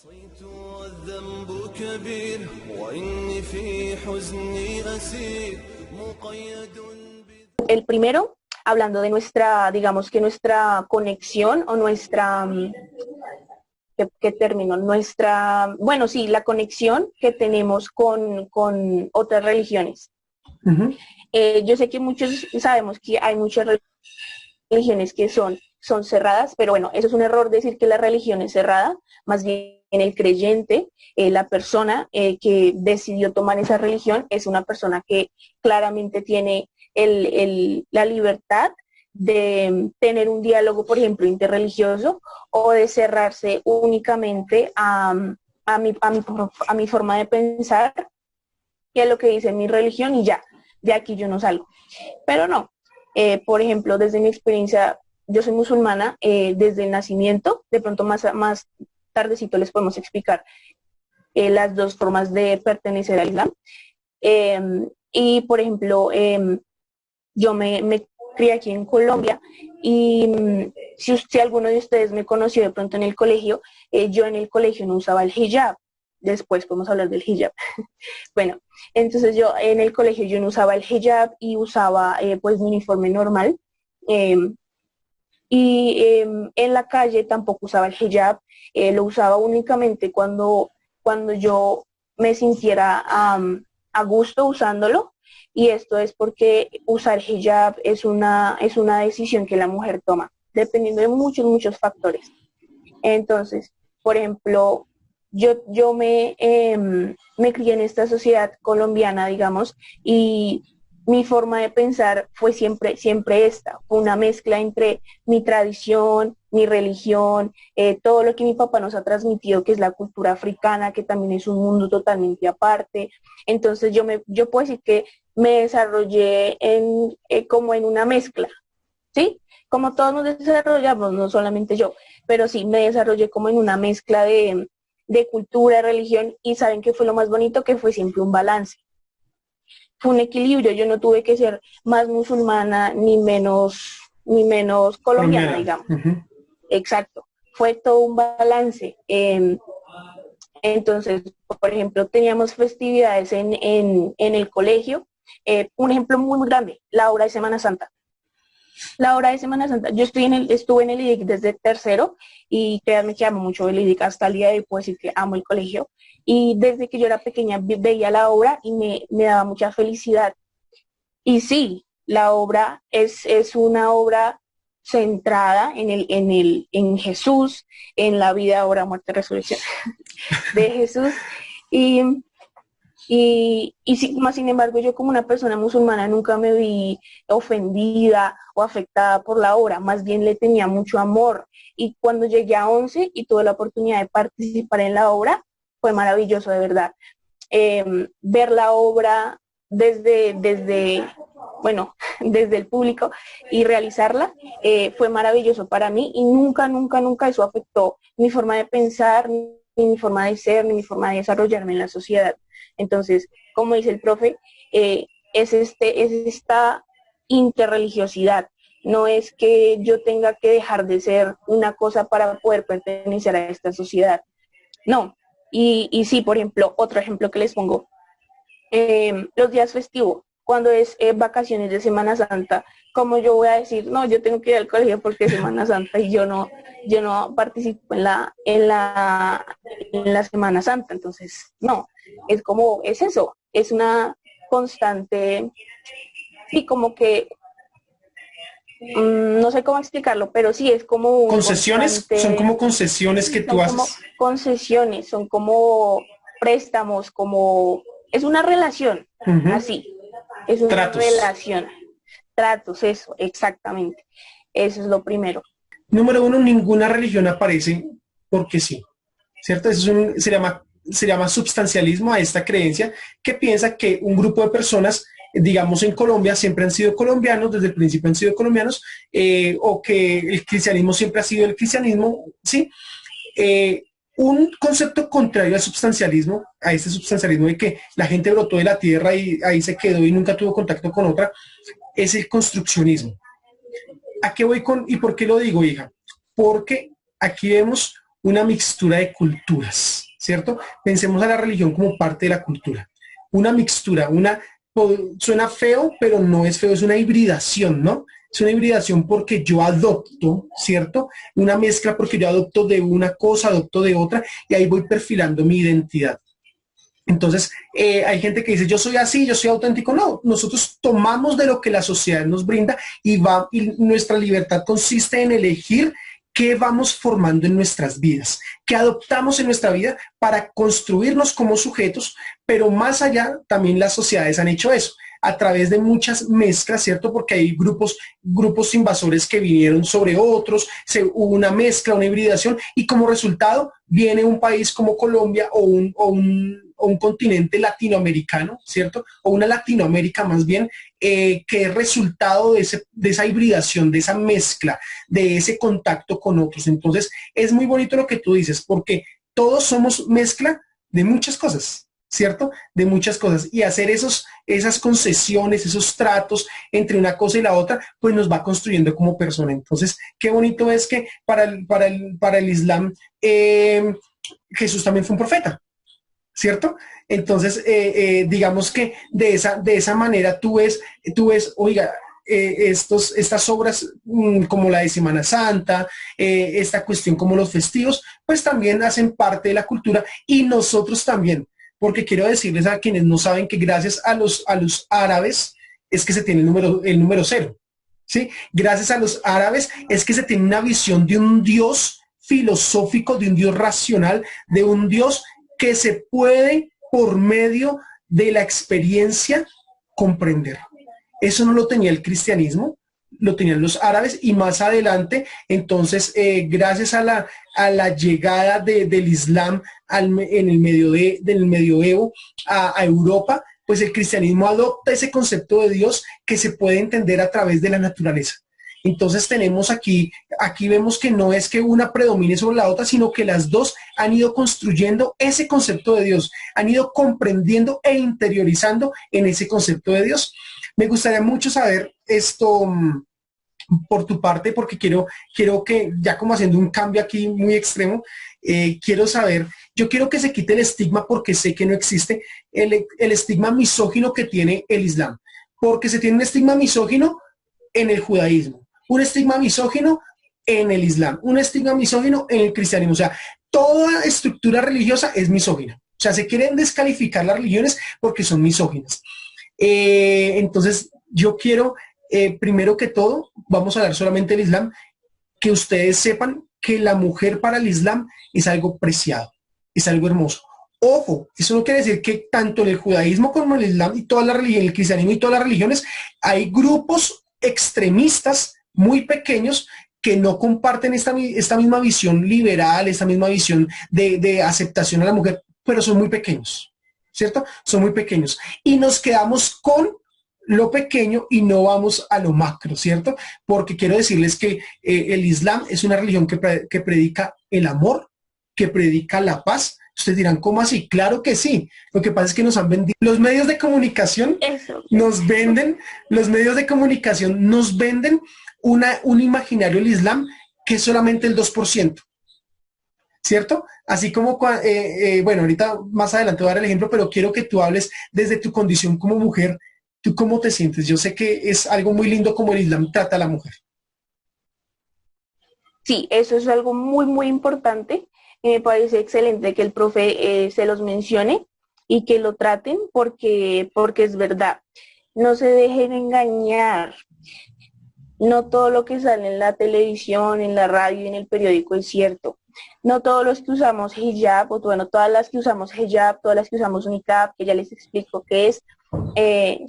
عصيت والذنب كبير وإني في حزني أسير مقيد. El primero, hablando de nuestra, digamos que nuestra conexión o nuestra, ¿qué término? Nuestra, bueno, sí, la conexión que tenemos con otras religiones. Yo sé que muchos sabemos que hay muchas religiones que son cerradas, pero bueno, eso es un error decir que la religión es cerrada, más bien el creyente, la persona que decidió tomar esa religión es una persona que claramente tiene la libertad de tener un diálogo, por ejemplo, interreligioso o de cerrarse únicamente a mi forma de pensar y a lo que dice mi religión y ya, de aquí yo no salgo. Pero no, por ejemplo, desde mi experiencia, yo soy musulmana desde el nacimiento, de pronto más tardecito les podemos explicar las dos formas de pertenecer al Islam. Y, por ejemplo, yo me crié aquí en Colombia y si alguno de ustedes me conoció de pronto en el colegio, yo en el colegio no usaba el hijab. Después podemos hablar del hijab. Bueno, entonces yo en el colegio yo no usaba el hijab y usaba pues mi uniforme normal. Eh, en la calle tampoco usaba el hijab, lo usaba únicamente cuando yo me sintiera a gusto usándolo, y esto es porque usar hijab es una decisión que la mujer toma, dependiendo de muchos factores. Entonces, por ejemplo, yo me crié en esta sociedad colombiana, digamos, y mi forma de pensar fue siempre esta, fue una mezcla entre mi tradición, mi religión, todo lo que mi papá nos ha transmitido, que es la cultura africana, que también es un mundo totalmente aparte. Entonces yo puedo decir que me desarrollé como en una mezcla, ¿sí? Como todos nos desarrollamos, no solamente yo, pero sí me desarrollé como en una mezcla de cultura, de religión, y saben que fue lo más bonito, que fue siempre un balance. Fue un equilibrio, yo no tuve que ser más musulmana ni menos colombiana, Colombiana. digamos. Exacto, fue todo un balance. Entonces, por ejemplo, teníamos festividades en el colegio. Un ejemplo muy grande, la hora de Semana Santa. La hora de Semana Santa, yo estuve en el IDIC desde tercero y créanme que amo mucho el IDIC, hasta el día de hoy puedo decir que amo el colegio, y desde que yo era pequeña veía la obra y me daba mucha felicidad. Y sí, la obra es una obra centrada en Jesús, en la vida, obra, muerte, resurrección de Jesús. Y sí, más sin embargo, yo como una persona musulmana nunca me vi ofendida o afectada por la obra, más bien le tenía mucho amor. Y cuando llegué a 11 y tuve la oportunidad de participar en la obra, fue maravilloso, de verdad. Ver la obra bueno, desde el público y realizarla fue maravilloso para mí, y nunca eso afectó mi forma de pensar, ni mi forma de ser, ni mi forma de desarrollarme en la sociedad. Entonces, como dice el profe, es esta interreligiosidad. No es que yo tenga que dejar de ser una cosa para poder pertenecer a esta sociedad. No. Y sí, por ejemplo, otro ejemplo que les pongo, los días festivos, cuando es vacaciones de Semana Santa, como yo voy a decir, no, yo tengo que ir al colegio porque es Semana Santa y yo no participo en la Semana Santa? Entonces, no, es eso, es una constante, sí, como que, no sé cómo explicarlo, pero sí, es como un Concesiones, son constante, como concesiones que tú son como haces. concesiones, son como préstamos, es una relación, así, es una Tratos. relación, tratos, eso, exactamente, eso es lo primero. Número uno, ninguna religión aparece porque sí, ¿cierto? Se llama substancialismo a esta creencia que piensa que un grupo de personas, digamos en Colombia, siempre han sido colombianos, desde el principio han sido colombianos, o que el cristianismo siempre ha sido el cristianismo, ¿sí? Un concepto contrario al substancialismo, a este substancialismo de que la gente brotó de la tierra y ahí se quedó y nunca tuvo contacto con otra, es el construccionismo. ¿A qué voy con y por qué lo digo, hija? Porque aquí vemos una mixtura de culturas, ¿cierto? Pensemos a la religión como parte de la cultura. Una mixtura, suena feo, pero no es feo, es una hibridación, ¿no? Es una hibridación porque yo adopto, ¿cierto? Una mezcla porque yo adopto de una cosa, adopto de otra, y ahí voy perfilando mi identidad. Entonces, hay gente que dice, yo soy así, yo soy auténtico. No, nosotros tomamos de lo que la sociedad nos brinda y nuestra libertad consiste en elegir qué vamos formando en nuestras vidas, qué adoptamos en nuestra vida para construirnos como sujetos, pero más allá también las sociedades han hecho eso a través de muchas mezclas, ¿cierto? Porque hay grupos invasores que vinieron sobre otros, hubo una mezcla, una hibridación, y como resultado viene un país como Colombia o un continente latinoamericano, ¿cierto? O una Latinoamérica más bien, que es resultado de esa hibridación, de esa mezcla, de ese contacto con otros. Entonces, es muy bonito lo que tú dices, porque todos somos mezcla de muchas cosas, ¿cierto? De muchas cosas. Y hacer esas concesiones, esos tratos entre una cosa y la otra, pues nos va construyendo como persona. Entonces, qué bonito es que para el Islam, Jesús también fue un profeta, ¿cierto? Entonces, digamos que de esa manera tú ves, oiga, estas obras como la de Semana Santa, esta cuestión como los festivos, pues también hacen parte de la cultura y nosotros también, porque quiero decirles a quienes no saben que gracias a los árabes es que se tiene el número cero, ¿sí? Gracias a los árabes es que se tiene una visión de un Dios filosófico, de un Dios racional, de un Dios que se puede, por medio de la experiencia, comprender. Eso no lo tenía el cristianismo, lo tenían los árabes y más adelante, entonces, gracias a la llegada del Islam en el del medioevo a Europa, pues el cristianismo adopta ese concepto de Dios que se puede entender a través de la naturaleza. Entonces tenemos aquí vemos que no es que una predomine sobre la otra, sino que las dos han ido construyendo ese concepto de Dios, han ido comprendiendo e interiorizando en ese concepto de Dios. Me gustaría mucho saber esto por tu parte, porque quiero que, ya como haciendo un cambio aquí muy extremo, yo quiero que se quite el estigma, porque sé que no existe el estigma misógino que tiene el Islam, porque se tiene un estigma misógino en el judaísmo, un estigma misógino en el Islam, un estigma misógino en el cristianismo. O sea, toda estructura religiosa es misógina. O sea, se quieren descalificar las religiones porque son misóginas. Entonces, yo quiero, primero que todo, vamos a hablar solamente del Islam, que ustedes sepan que la mujer para el Islam es algo preciado, es algo hermoso. Ojo, eso no quiere decir que tanto en el judaísmo como en el Islam y toda la religión, el cristianismo y todas las religiones, hay grupos extremistas muy pequeños que no comparten esta misma visión liberal, esta misma visión de aceptación a la mujer, pero son muy pequeños, ¿cierto? Son muy pequeños. Y nos quedamos con lo pequeño y no vamos a lo macro, ¿cierto? Porque quiero decirles que el Islam es una religión que predica el amor, que predica la paz. Ustedes dirán, ¿cómo así? Claro que sí. Lo que pasa es que nos han vendido. Los medios de comunicación los medios de comunicación nos venden un imaginario del Islam que es solamente el 2%, ¿cierto? Así como, bueno, ahorita más adelante voy a dar el ejemplo, pero quiero que tú hables desde tu condición como mujer. ¿Tú cómo te sientes? Yo sé que es algo muy lindo como el Islam trata a la mujer. Sí, eso es algo muy, muy importante. Me parece excelente que el profe se los mencione y que lo traten porque es verdad. No se dejen engañar. No todo lo que sale en la televisión, en la radio y en el periódico es cierto. No todos los que usamos hijab, o bueno, todas las que usamos hijab, todas las que usamos niqab, que ya les explico qué es,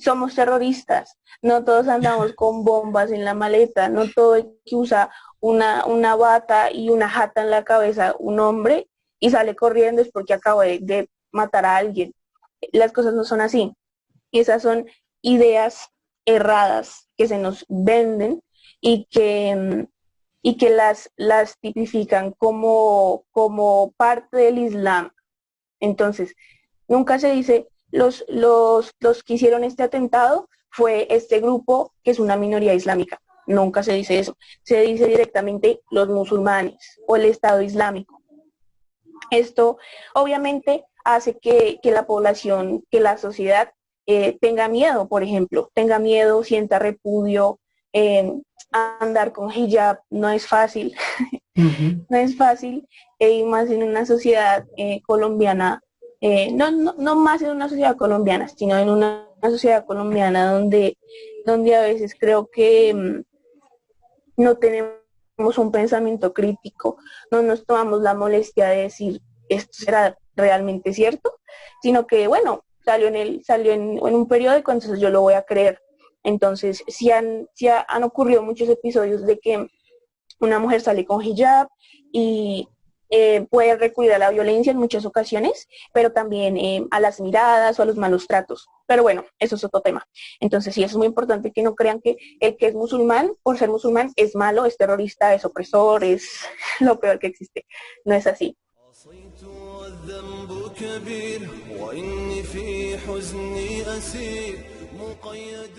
somos terroristas. No todos andamos con bombas en la maleta. No todo el que usa una bata y una jata en la cabeza, un hombre, y sale corriendo es porque acaba de matar a alguien. Las cosas no son así. Esas son ideas erradas que se nos venden y que las tipifican como parte del Islam. Entonces, nunca se dice los que hicieron este atentado fue este grupo que es una minoría islámica. Nunca se dice eso. Se dice directamente los musulmanes o el Estado Islámico. Esto obviamente hace que la población, que la sociedad tenga miedo, por ejemplo, tenga miedo, sienta repudio. Andar con hijab no es fácil, no es fácil, y más en una sociedad colombiana, no más en una sociedad colombiana, sino en una sociedad colombiana donde a veces creo que no tenemos un pensamiento crítico, no nos tomamos la molestia de decir esto será realmente cierto, sino que bueno, salió en un periódico, entonces yo lo voy a creer. Entonces, han ocurrido muchos episodios de que una mujer sale con hijab y puede recurrir a la violencia en muchas ocasiones, pero también a las miradas o a los malos tratos. Pero bueno, eso es otro tema. Entonces sí, es muy importante que no crean que el que es musulmán, por ser musulmán, es malo, es terrorista, es opresor, es lo peor que existe. No es así. عصيت والذنب كبير وإني في حزني أسير مقيد